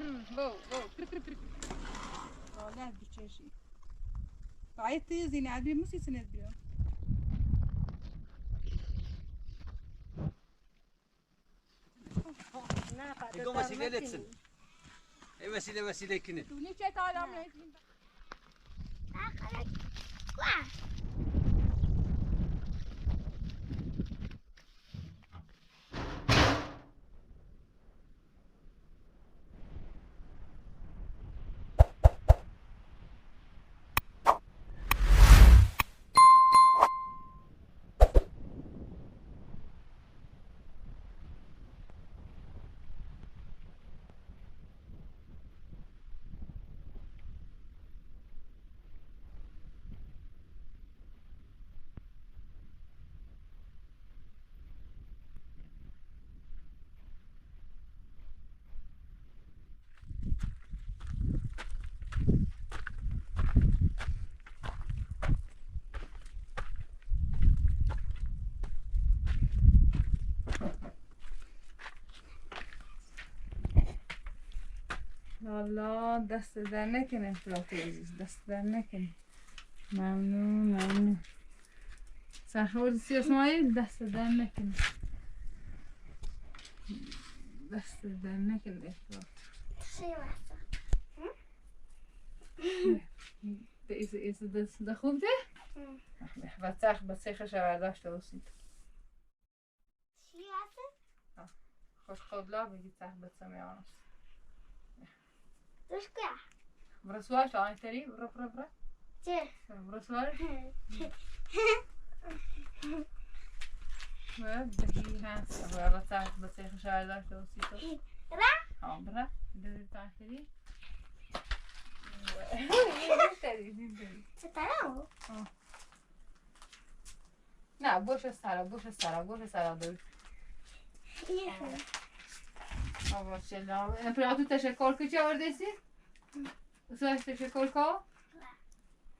بو لا بتشاشي عيط زين عادي موسي سند بيا يقوم وسيلة لتسن أي وسيلة كنت دوني شيء تعالى عم يزين والله دست در نکنه فلاطی عزیز دست در نکنه ممنون سرخورد سی اسماعیل دست در نکنه دست در نکنه افلاط ایسه دست ده خوب ده؟ بسیخش برداشته بسید چی هسته؟ خوش قبلا بگید سخ بسمه آنست دوش که؟ برسواش آنی تری برا چه؟ برسواش دهی هست بسیخش برداشته بسید را؟ برا دوری تاخری چه ترا؟ نه boş stara dur. آقا چلا پر تو تشکر که چه آوردی؟ سوش تشکر که؟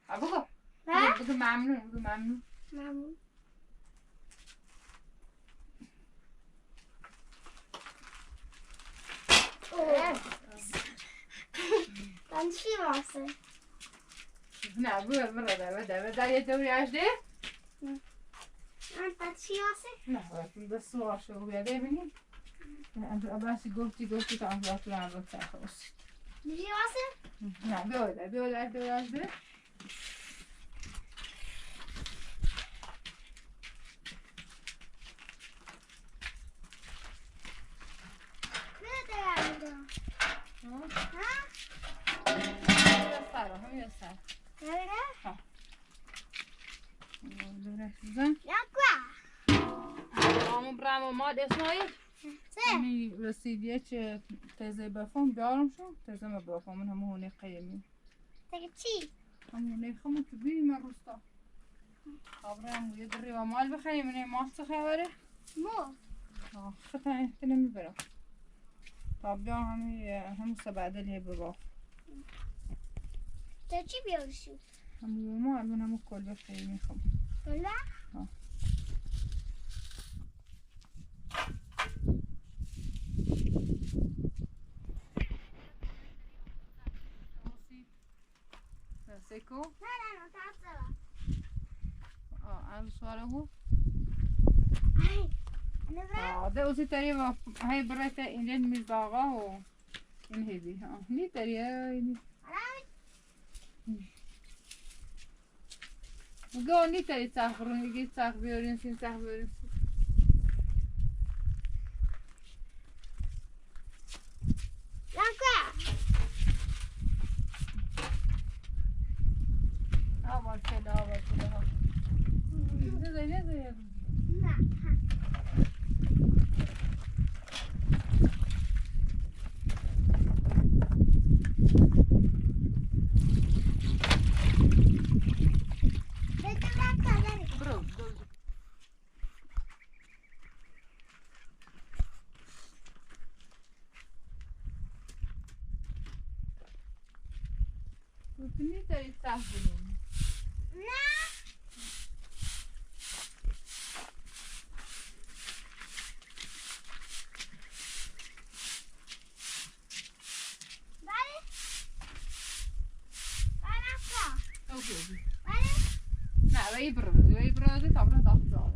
بگو بگو ممنون من چی واسه؟ نه برو در یه دوری اجده؟ من چی واسه؟ نه بس سوار شو بیاده ببینیم باسی گفتی تا انجام تو هم بسر خواست چی واسه؟ نه بیاده اجده همین سر درست بزن همون برام ماد اسماعیل می رسیدیه چه تازه بفهم بیارم شو تازه ما بفهم من همونه قیمی تگه چی؟ همونه خمون تو بیری من روستا خبرم یه دری و مال بخریم منه ماست خبره مو خطا نمیبرم طب بیا همون سبعدلیه بباف تا چی بیارشی؟ همون ما الان همون کل بخریم میخوام کلا؟ سیکو؟ نه تازه از سواره هو؟ نبرا؟ ده اوزی تاری و های برایت اینجا میزاقا و این هیدی نی تاری اینی گو نی تاری سخ برون یکی سخ بیارین سین سخ بیارین آباد شده ها نه نی تاری سخ برون يبرز طبعا ضغط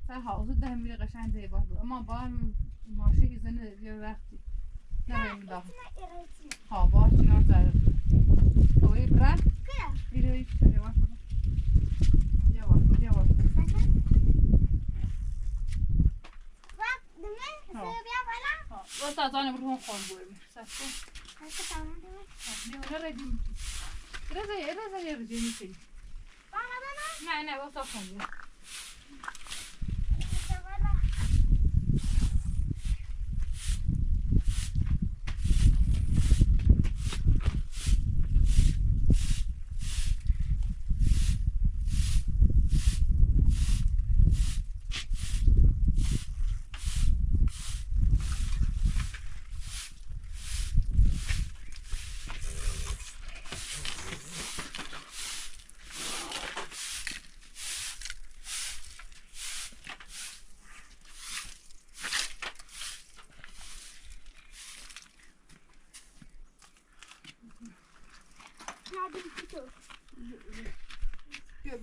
صراحة أصدق هم اللي غش عندي برضو أما بار ماشي إذن في وقتي نريم ضغط ها باش نرجع هو يبرز يروي يروي بس أنا بروح خان بويم سافر نه ردیم رضا ردیم میشی نه بس خان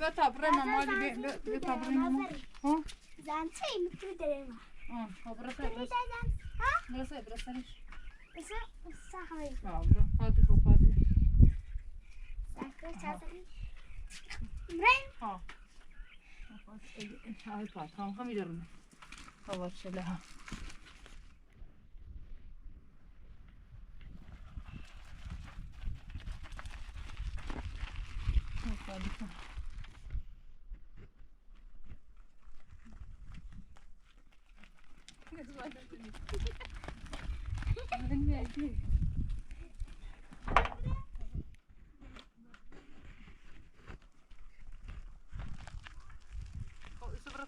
بتابري ماما اللي بتابري ماما ها زانتي متدرنا برسه بس صحيح برا فادي ساكر شاطري مرين ها هاي فات هم يدرنا خلاص شلها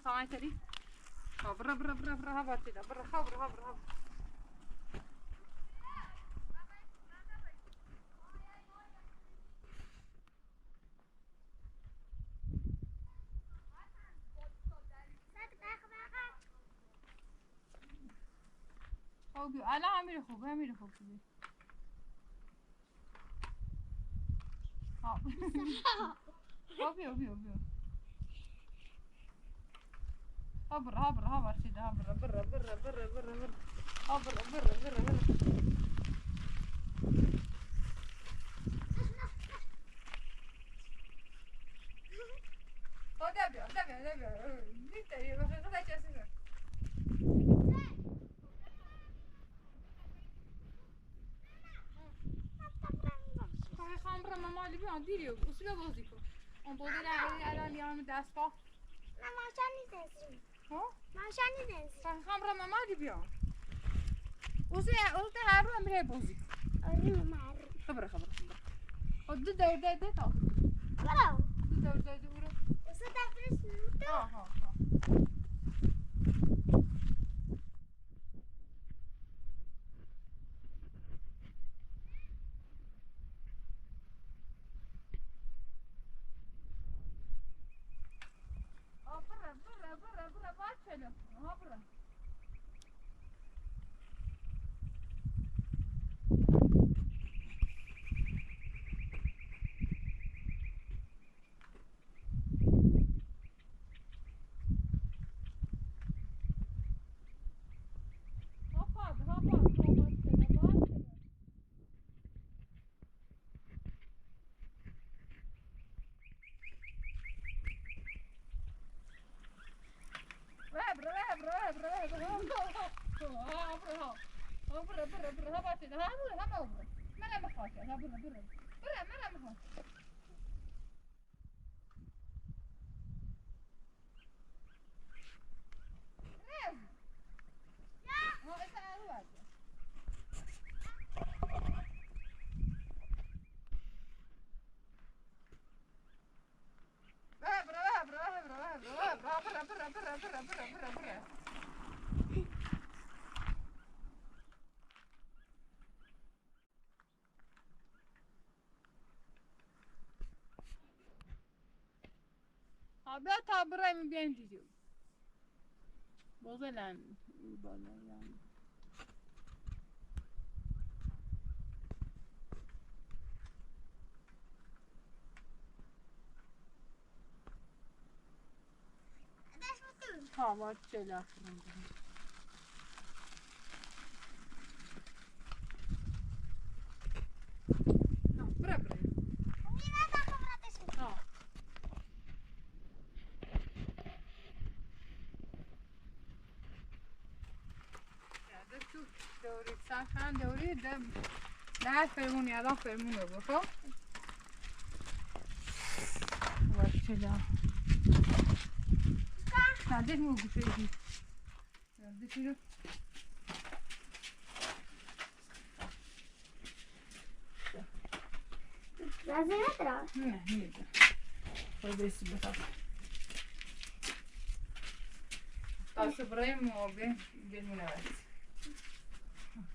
صنعت لي برا هبطت برا خبر خوبي انا عامل خوب كذي خوبي هبر كده برا دابا انت ما خدتش اسمه خمره ماما اللي بيان ديري وسلا بوزيكو اون بوزي على اليوم داسبا لا ما عشان ننزل ها ما عشان ننزل خمره ماما اللي بيان وسلا قلت هارو امري بوزي أريم ما أريم خبره ودد تا برا دد وصدق فرس نوتو ها برا باچلو برا بیا تا برای من بیاین دیدیم بازلن بالا يعني ها باید چلا کنم برا برا ها تو دوری سرخان دوری دم نه فرمون یادم فرمون رو بخوا باید چلا نده مو گوشه ایدی نده شیرو لازم ندارم نه نیده باید بیسی بخوا تاسو برای موابه گلمونه باید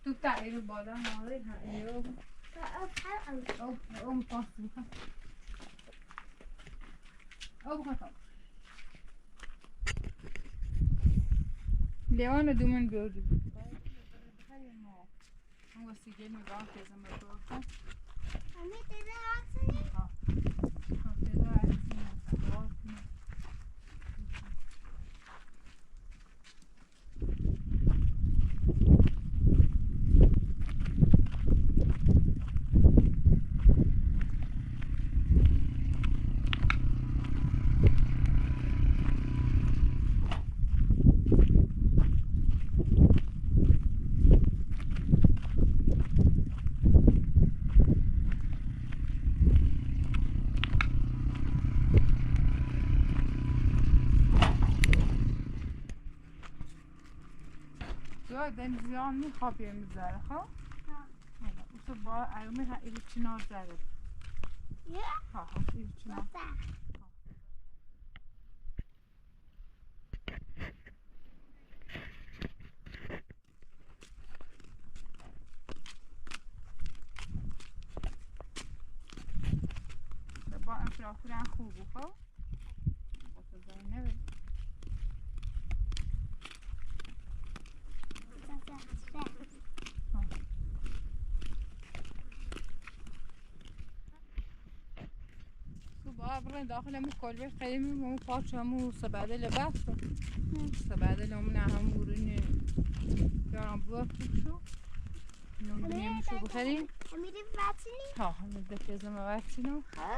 تو تعییر بالا ماره ایو او پاس بخوا او بخوا لیوان دومن بیاردی بخواه ما اون واسه گل میگاه تیزم بخوا امی دیده آسانی ها تیزه هستی زیاد دن زیان میخوابیم میذاره ها اوسو با ایومی ها ایلی چنار زاره یه ها ایلی چنار با انفرافران خوب بخوا بخوا زنی نبید برای داخل همون کلبه قدیمی همون پارچ همون سباده لباس سباده لامون همون رنی یارم بود شو نمیدونیم شو بخریم امیری واتنی ها همون دفعه زمان وقتینو ها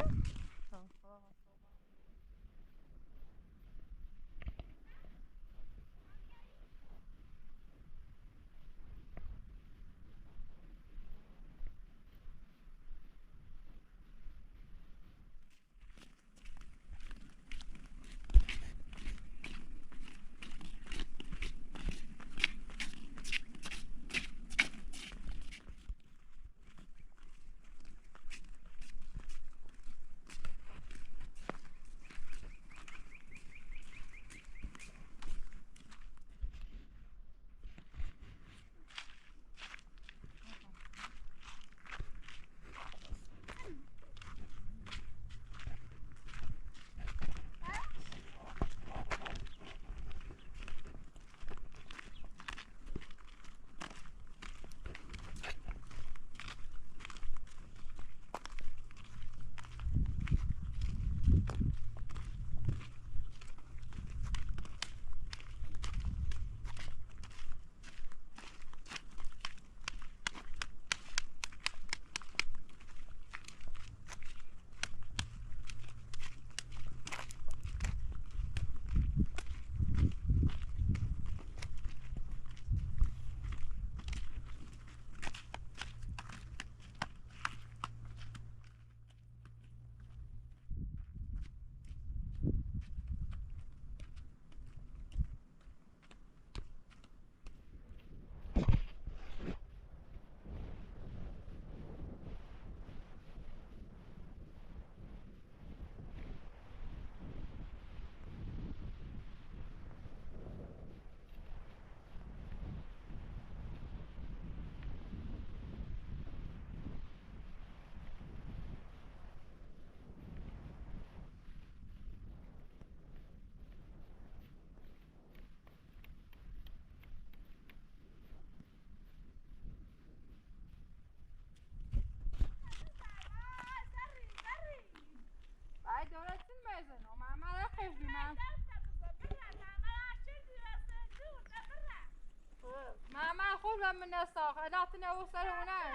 من الساق اداتنا وصل هناك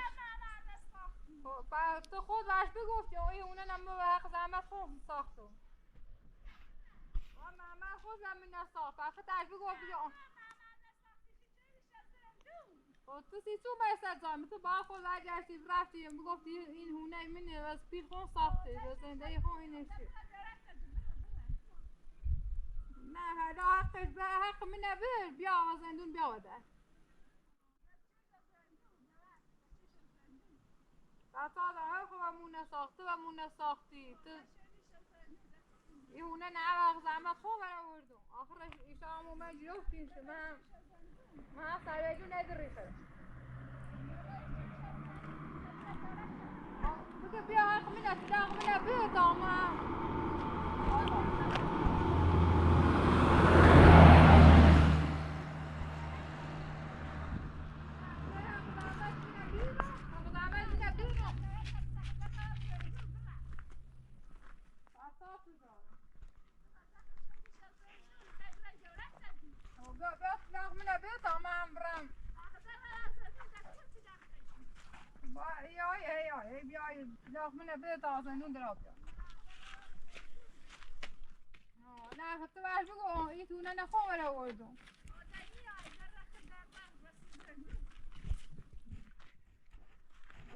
بعد تو خود باش بگفتی اوی اونه نمو به حق زحمت خود ساختو من خود من الساق فقط اش بگفتی تو سی تو بایستد زمین تو با خود برگشتی رفتی بگفتی این هونه منه و از پیر خون ساخته و زندگی خون اینه چی نه هلا حقش به حق منه بیا و زندون بیا وده تا ده خب مونه ساختی تو یهونه نه وقت زحمت خوب برآوردم آخرش ایشام اومد جفتیش من سریعجو نداری بگه بیا حق منه تو حق منه بیا تا من من بده آزندون دراب نه حتی باش بگو این تونه نخواه مرا وردم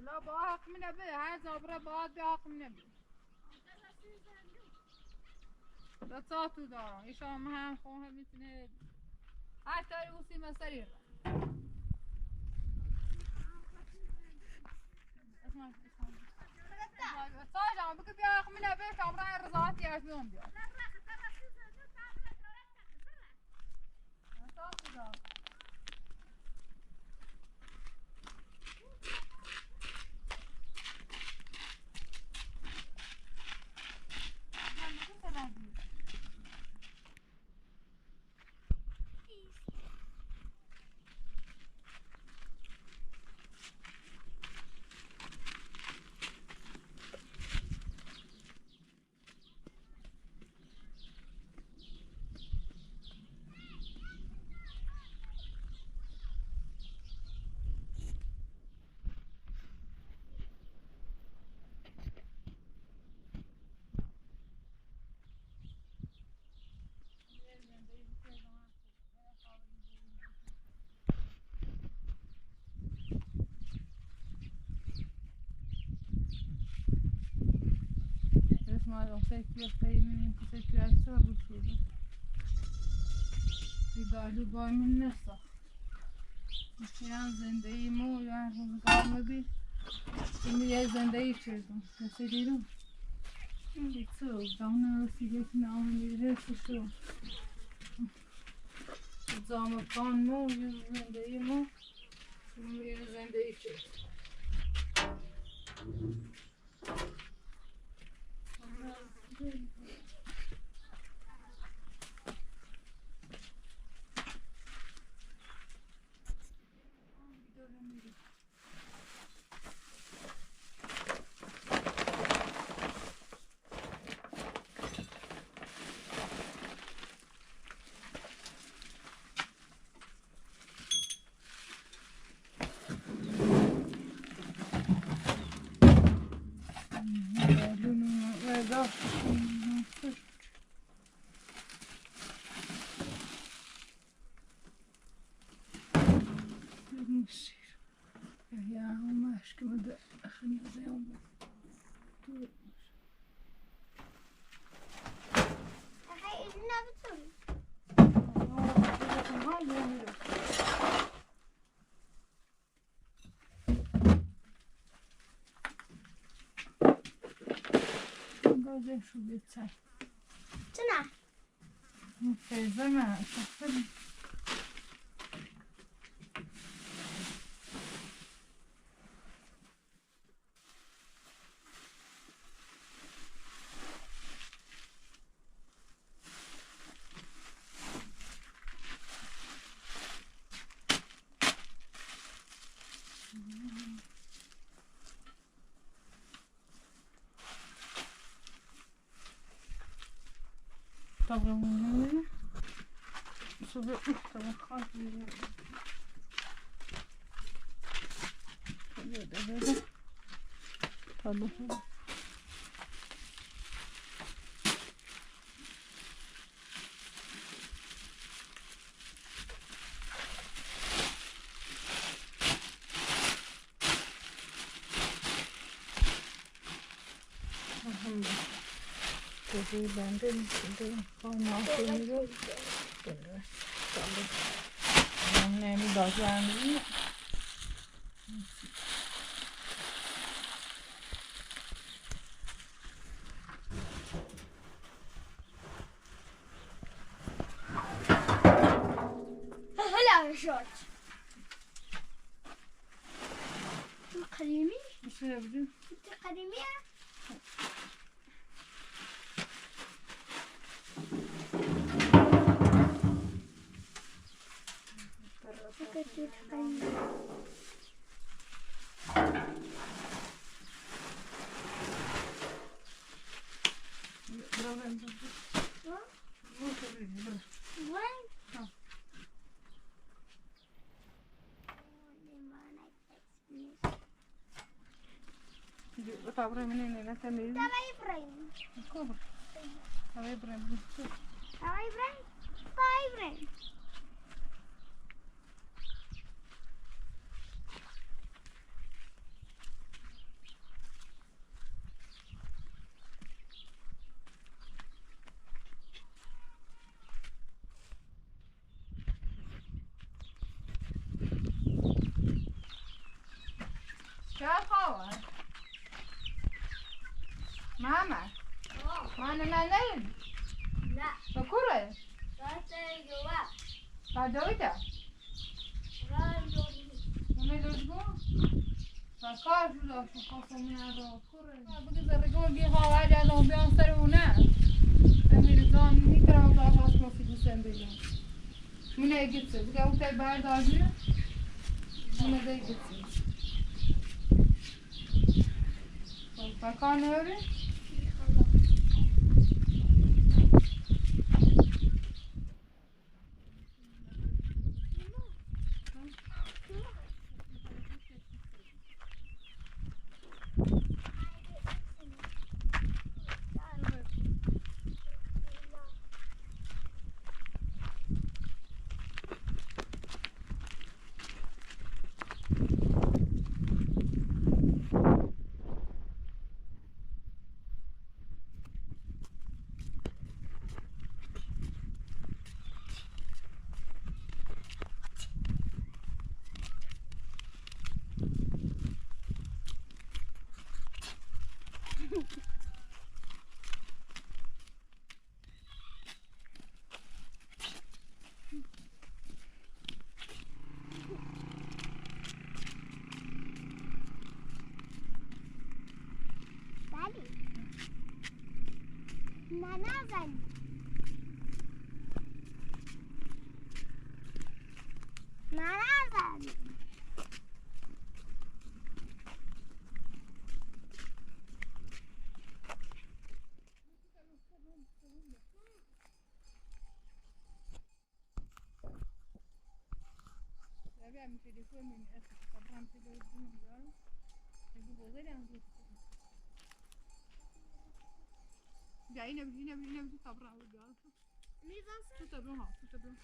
لا با حق منه بده هر زابره باید به حق منه بده دا تو دارم ایشان هم خواه میتونه هر تاری اوسی مسری را ساجان بگو بیا حق منه بده کامرای رضاعتی از بیون بیا تا تو دارم دالو بای من نسا میشیرم زندگی مو یا روزگار بی یه زندگی کردم رسیدی رو تو دانه رسیده که نامه رسیده زامکان مو یه زندگی مو یه زندگی کردم شو بيتساي تنا في زمان تفضل طبعا شو طبعا خاطر Jadi banding itu kau masih itu, bener. Kalau yang ini bagian ini, هلا شورت قديمي مش هيبدو. انت قديمية Tabra menina na tamil. Tava Ibrahim. Como? Tava Ibrahim. Tava Ibrahim. Tava Ibrahim. Kör hava. Mama. Mana mana? لا Bakura. راسه جوا Kadoida. راسه Mama dozgo. Fakar lo fakar رو کره. بگه زرگون بی هوا جلو بیان سر اونه. امیرزان میکرم تا خواست کافی دوستم بگم. منه گیتse. بگه اون تای برداشتی. منه دی گیتse. فکر نمی‌ری؟ ننزل ننزل Abbiamo il telefono in sta pronto per il giorno. E dopo vedere anche جايين بيجي طبرا وجال شو تبون ها شو تبون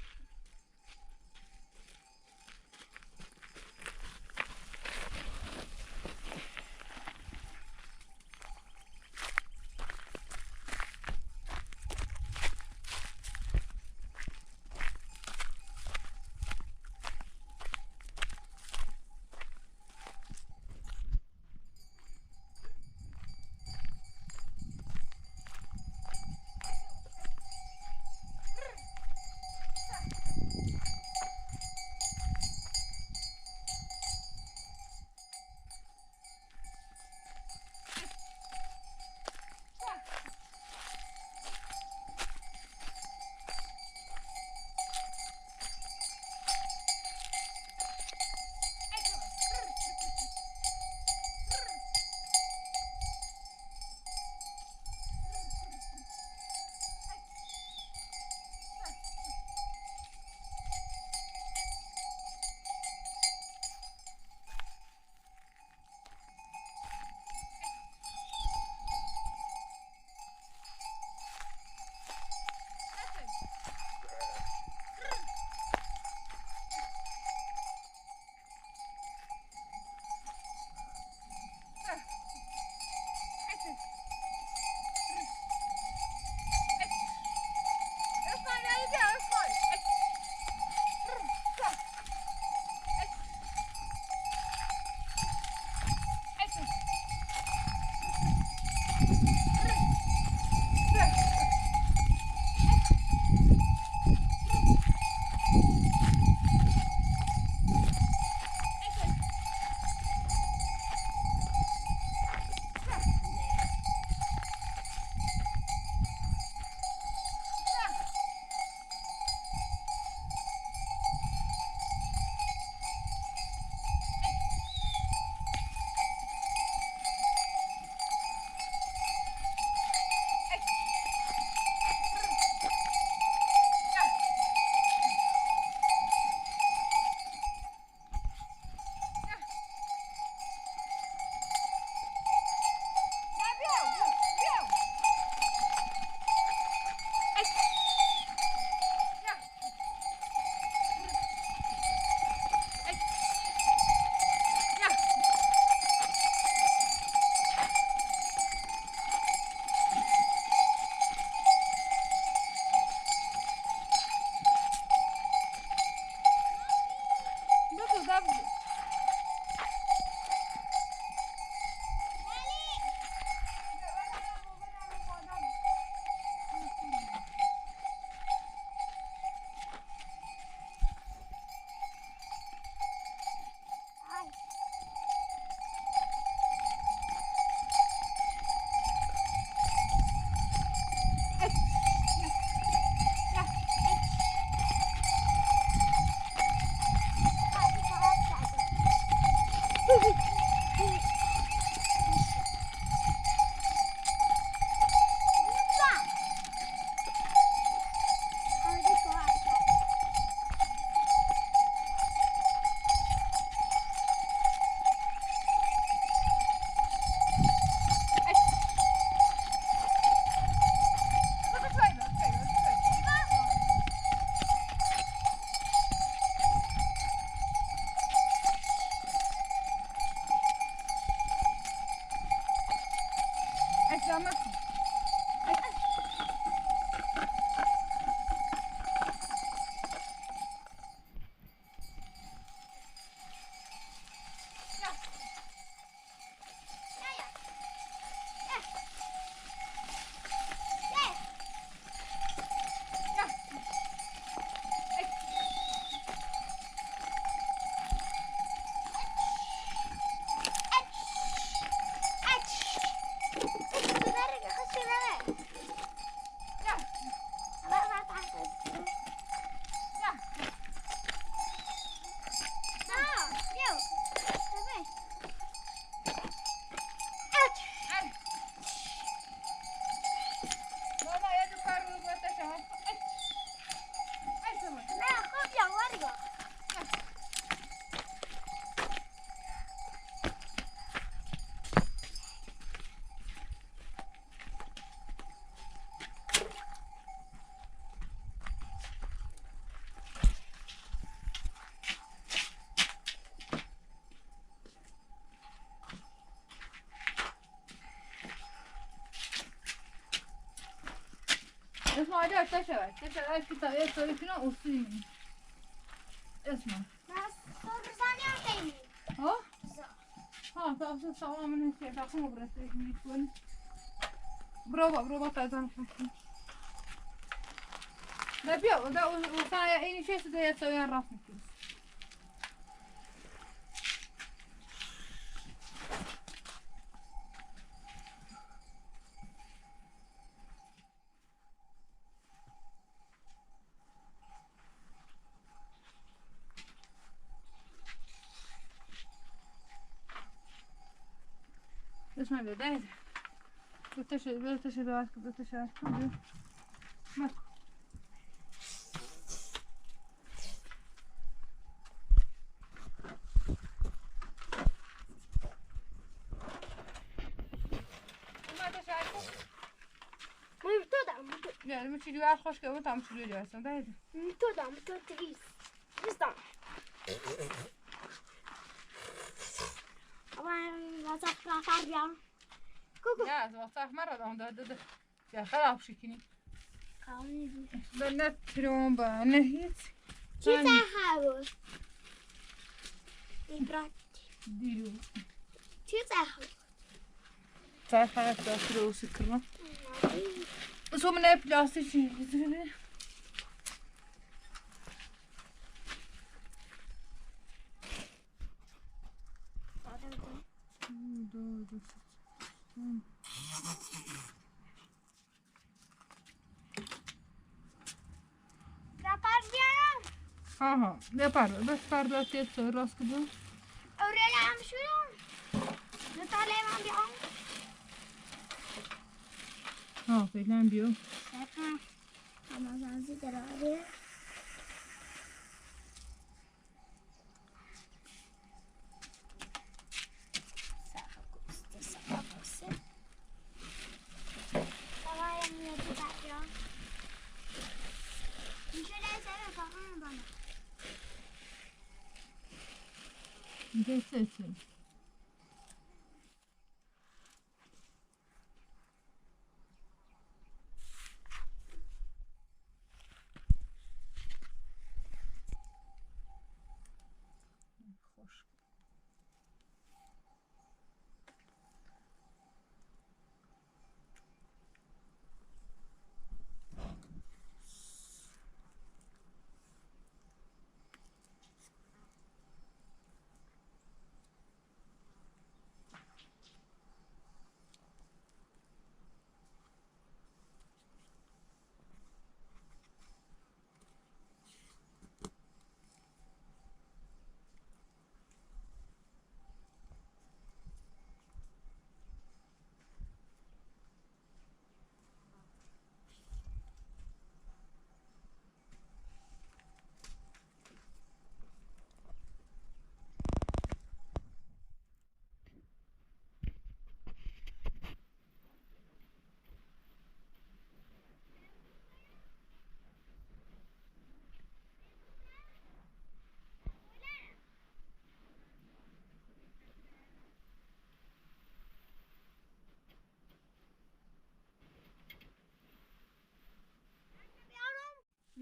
دامك اسمع عليها تشعر في طريقة طريقنا وصيني اسمع ها؟ ها تأخذ سوا من هالشيء تأخذ براسك من يكون برافو تعال حكي ده بيو ده وكان يعني شيء سده يسوي الرافع اسمع ده بتشي بعد ما يعني مش اللي عارف خوش كمان تعمل شو اللي جالس ده هذا متو تريس بستان أنا أتذكر فاريان كوكو يا زوجتك مرة ده يا خلاص شكني كامل بنت تروم بنهيت كيف تحاول إبرات ديرو كيف تحاول تعرف حاجة تأكله وسكرنا بس هو من أي بلاستيك شيء ها ده بس فردا تيت راس كده أوريلا عم شو نطلع عم بيعم ها فعلا بيو أنا زازي دراري ده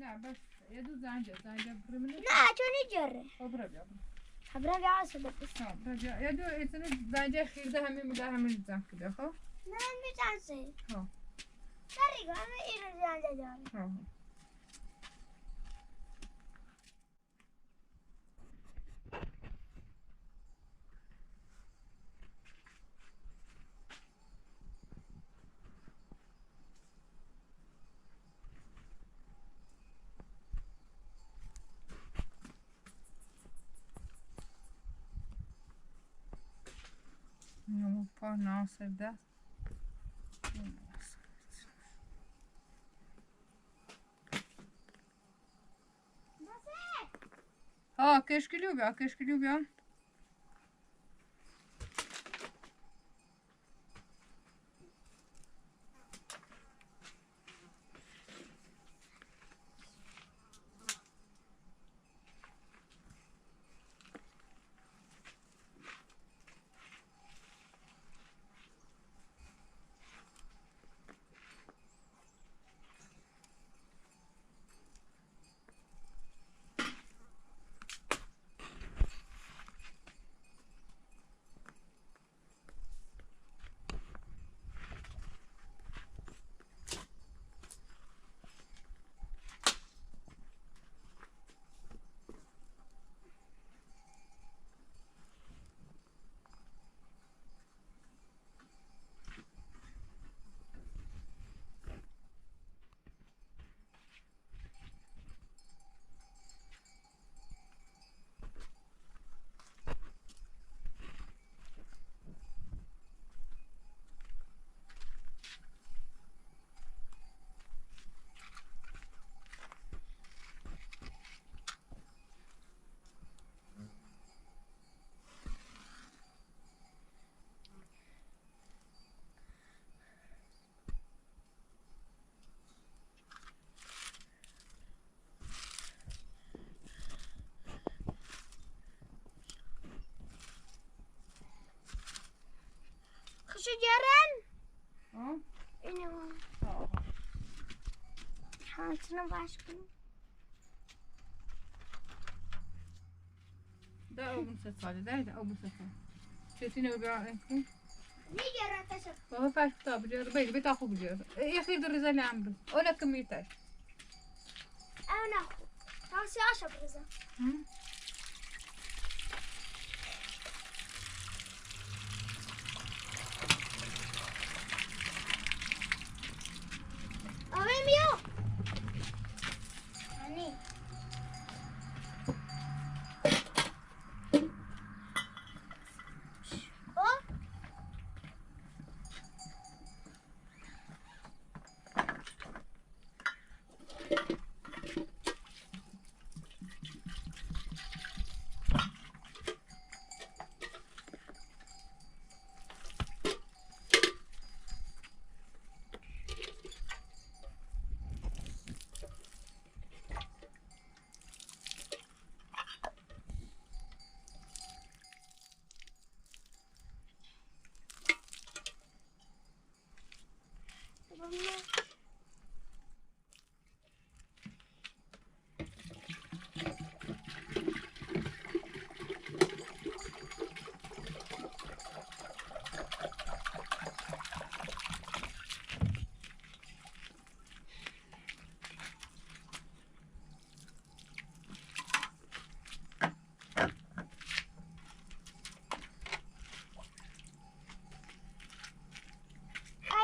لا بس يدو زنجة برمنا نه چونی جره برا بیا خبره بیا عصبه بس برا بیا يدو إتنا زنجة خير ده همين مده همين زن كده خو نه میتونستی ها سری گم اینو زنده دارم ها No, pa nasıl da. ها كشكلو بيا خوشو جرن ها اینو ها همتونو باش کنیم ده أبو سفالة ده أبو سفالة شايفين وجع إنكم میگه رتشو بابا فاش كتاب جر بيت أخو بجر يا أخي درزا اللي عم بس ولا كميتاش او نخو تاسي عشا برزا آمین بیو هنی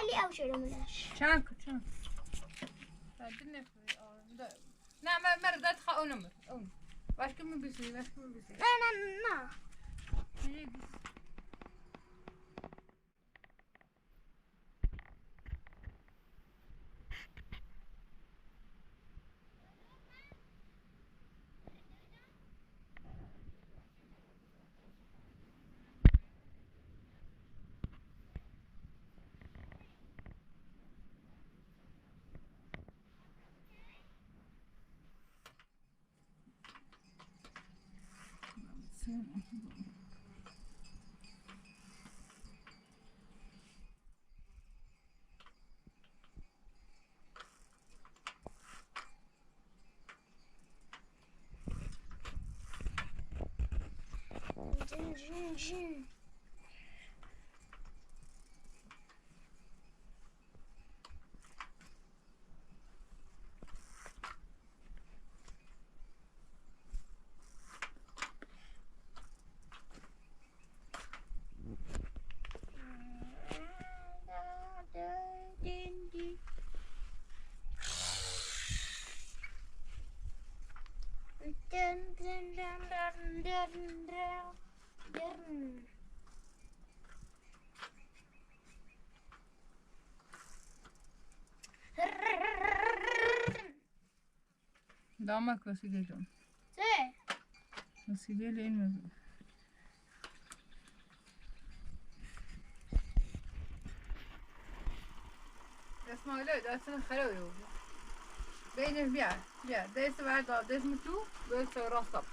خیلی او شده ملش چند بعدين لا ما مرة تخا أنا واش كم بيصير نه نه دامك وسيلة جون سه وسيلة لين مزون اسمع لا ده سنة خلوي بين البيع ده بعد ده اسمه تو بس راس طبخ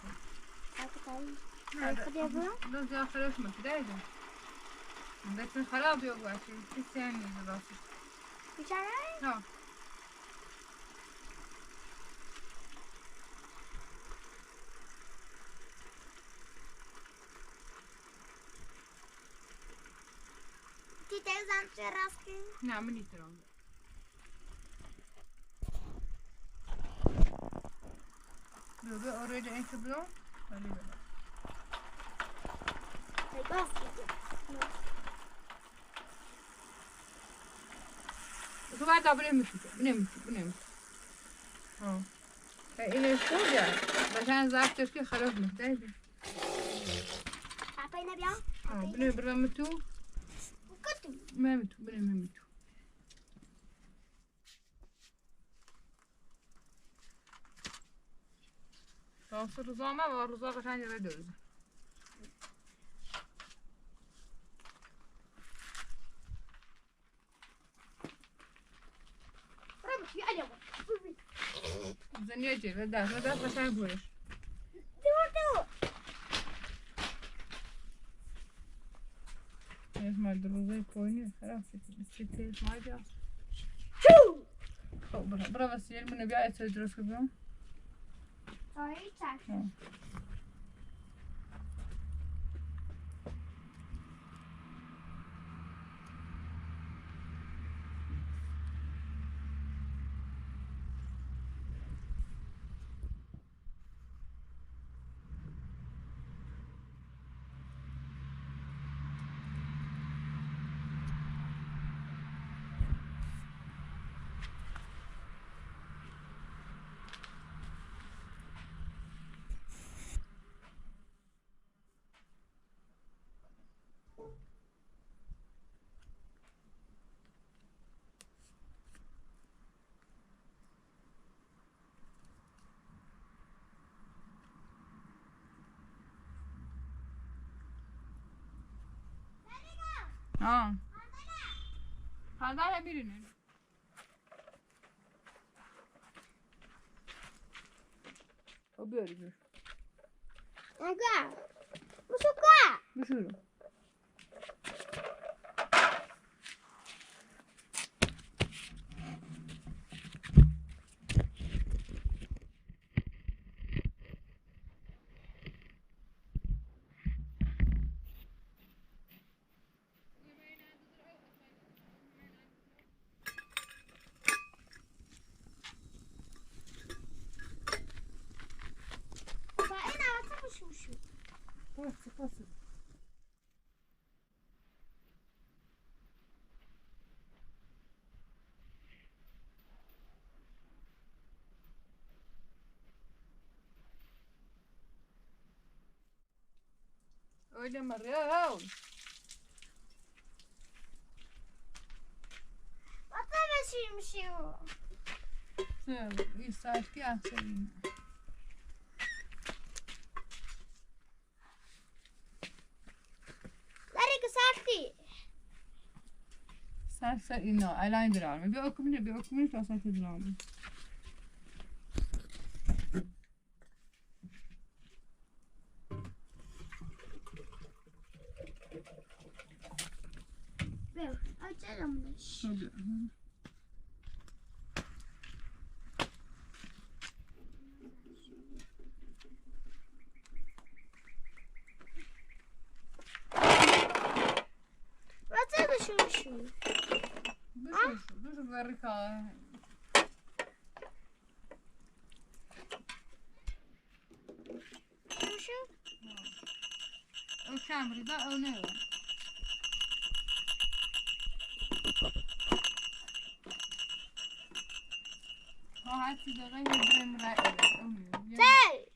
خدي ابويا ده جا خلاص ما كده ده سنة خراب يبغى شيء في ثاني راسي مش عارف ها Ti tenzem çıraskin. نعم مني ترى بيبقى اوريدي انت بلون Bas. بس بعد بنمشي اه الى السوريا عشان زعف تركي خلاص محتاجة Apayna bia. اه بنمتو Kutu. بنمتو خلاص الرزامة والرزاقة عشان يردوز Rabu fi alya. زنيجي رداف عشان بورش Dur. اسمع الدروزي كويني خلاص الستيش ما جاء Çu. برا بس يلمنا بيع يصير دروس كبيرون Ay çak. اه هذا يبيني وبيرجع Aga. Musuka. بشوله Faina atmışım. قص öyle مرة هاول Atmışım şu. يساعد كي أحسن Larry kısartı. صار إنه ألاين درامي بيعكمني توصلت درامي Ver. Açalım bunu. شو دوش بريكا شو الكاميرا ده أو نيو هاتي دقيقة بريم رأي تاي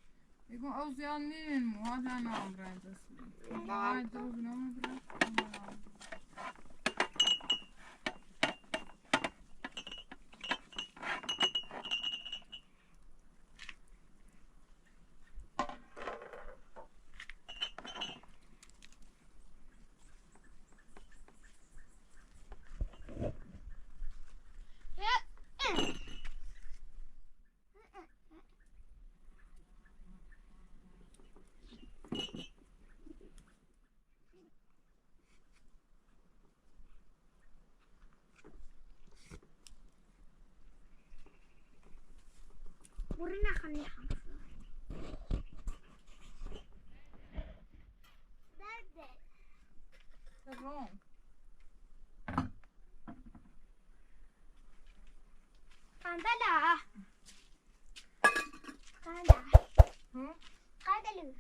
يكون أوزيان مين مو هذا أنا عمري تسلم هاي دوز نوم برا ورينا خليها تمام قندلة هو قندلة